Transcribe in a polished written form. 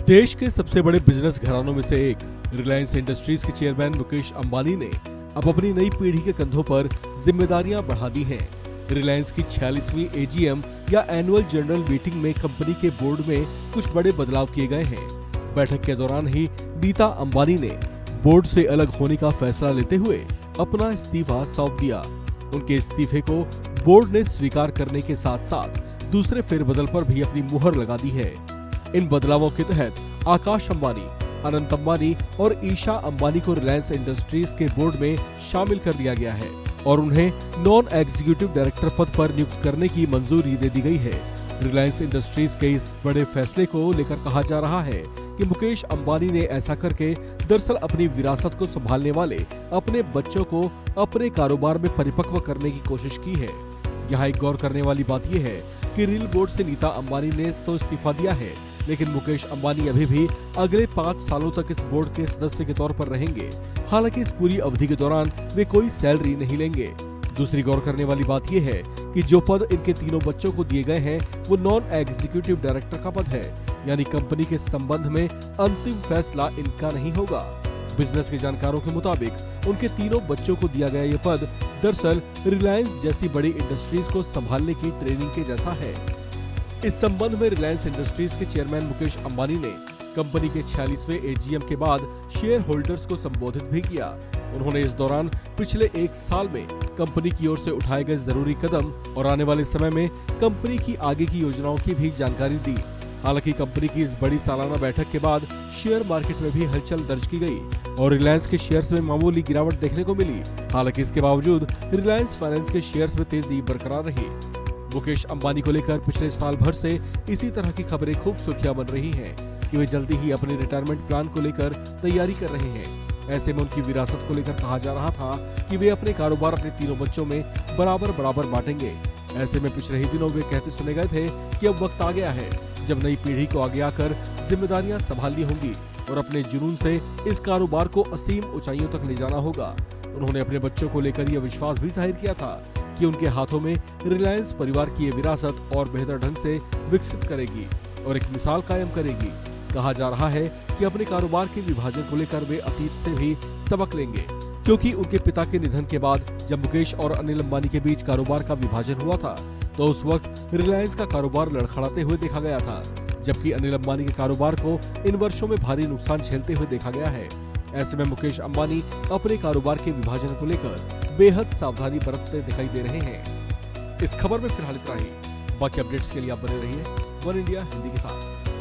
देश के सबसे बड़े बिजनेस घरानों में से एक रिलायंस इंडस्ट्रीज के चेयरमैन मुकेश अंबानी ने अब अपनी नई पीढ़ी के कंधों पर जिम्मेदारियां बढ़ा दी हैं। रिलायंस की 46वीं एजीएम या एनुअल जनरल मीटिंग में कंपनी के बोर्ड में कुछ बड़े बदलाव किए गए हैं। बैठक के दौरान ही नीता अंबानी ने बोर्ड से अलग होने का फैसला लेते हुए अपना इस्तीफा सौंप दिया। उनके इस्तीफे को बोर्ड ने स्वीकार करने के साथ साथ दूसरे फेरबदल पर भी अपनी मुहर लगा दी है। इन बदलावों के तहत आकाश अंबानी, अनंत अंबानी और ईशा अंबानी को रिलायंस इंडस्ट्रीज के बोर्ड में शामिल कर लिया गया है और उन्हें नॉन एग्जीक्यूटिव डायरेक्टर पद पर नियुक्त करने की मंजूरी दे दी गई है। रिलायंस इंडस्ट्रीज के इस बड़े फैसले को लेकर कहा जा रहा है कि मुकेश अंबानी ने ऐसा करके दरअसल अपनी विरासत को संभालने वाले अपने बच्चों को अपने कारोबार में परिपक्व करने की कोशिश की है। यहाँ एक गौर करने वाली बात यह है कि रिल बोर्ड से नीता अंबानी ने तो इस्तीफा दिया है, लेकिन मुकेश अंबानी अभी भी अगले 5 सालों तक इस बोर्ड के सदस्य के तौर पर रहेंगे। हालांकि इस पूरी अवधि के दौरान वे कोई सैलरी नहीं लेंगे। दूसरी गौर करने वाली बात यह है कि जो पद इनके तीनों बच्चों को दिए गए हैं वो नॉन एग्जीक्यूटिव डायरेक्टर का पद है, यानी कंपनी के संबंध में अंतिम फैसला इनका नहीं होगा। बिजनेस के जानकारों के मुताबिक उनके तीनों बच्चों को दिया गया ये पद दरअसल रिलायंस जैसी बड़ी इंडस्ट्रीज को संभालने की ट्रेनिंग के जैसा है। इस संबंध में रिलायंस इंडस्ट्रीज के चेयरमैन मुकेश अंबानी ने कंपनी के 46वें एजीएम के बाद शेयर होल्डर्स को संबोधित भी किया। उन्होंने इस दौरान पिछले 1 साल में कंपनी की ओर से उठाए गए जरूरी कदम और आने वाले समय में कंपनी की आगे की योजनाओं की भी जानकारी दी। हालांकि कंपनी की इस बड़ी सालाना बैठक के बाद शेयर मार्केट में भी हलचल दर्ज की गई और रिलायंस के शेयर्स में मामूली गिरावट देखने को मिली। हालांकि इसके बावजूद रिलायंस फाइनेंस के शेयर्स में तेजी बरकरार रही। मुकेश अंबानी को लेकर पिछले साल भर से इसी तरह की खबरें खूब सुर्खियां बन रही हैं कि वे जल्दी ही अपने रिटायरमेंट प्लान को लेकर तैयारी कर रहे हैं। ऐसे में उनकी विरासत को लेकर कहा जा रहा था कि वे अपने कारोबार अपने तीनों बच्चों में बराबर बांटेंगे। ऐसे में पिछले ही दिनों वे कहते सुने गए थे कि अब वक्त आ गया है जब नई पीढ़ी को आगे आकर जिम्मेदारियां संभालनी होंगी और अपने जुनून से इस कारोबार को असीम ऊंचाइयों तक ले जाना होगा। उन्होंने अपने बच्चों को लेकर यह विश्वास भी जाहिर किया था कि उनके हाथों में रिलायंस परिवार की ये विरासत और बेहतर ढंग से विकसित करेगी और एक मिसाल कायम करेगी। कहा जा रहा है कि अपने कारोबार के विभाजन को लेकर वे अतीत से भी सबक लेंगे, क्योंकि उनके पिता के निधन के बाद जब मुकेश और अनिल अंबानी के बीच कारोबार का विभाजन हुआ था तो उस वक्त रिलायंस का कारोबार लड़खड़ाते हुए देखा गया था, जबकि अनिल अंबानी के कारोबार को इन वर्षों में भारी नुकसान झेलते हुए देखा गया है। ऐसे में मुकेश अंबानी अपने कारोबार के विभाजन को लेकर बेहद सावधानी बरतते दिखाई दे रहे हैं। इस खबर में फिलहाल इतना ही। बाकी अपडेट्स के लिए आप बने रहिए वन इंडिया हिंदी के साथ।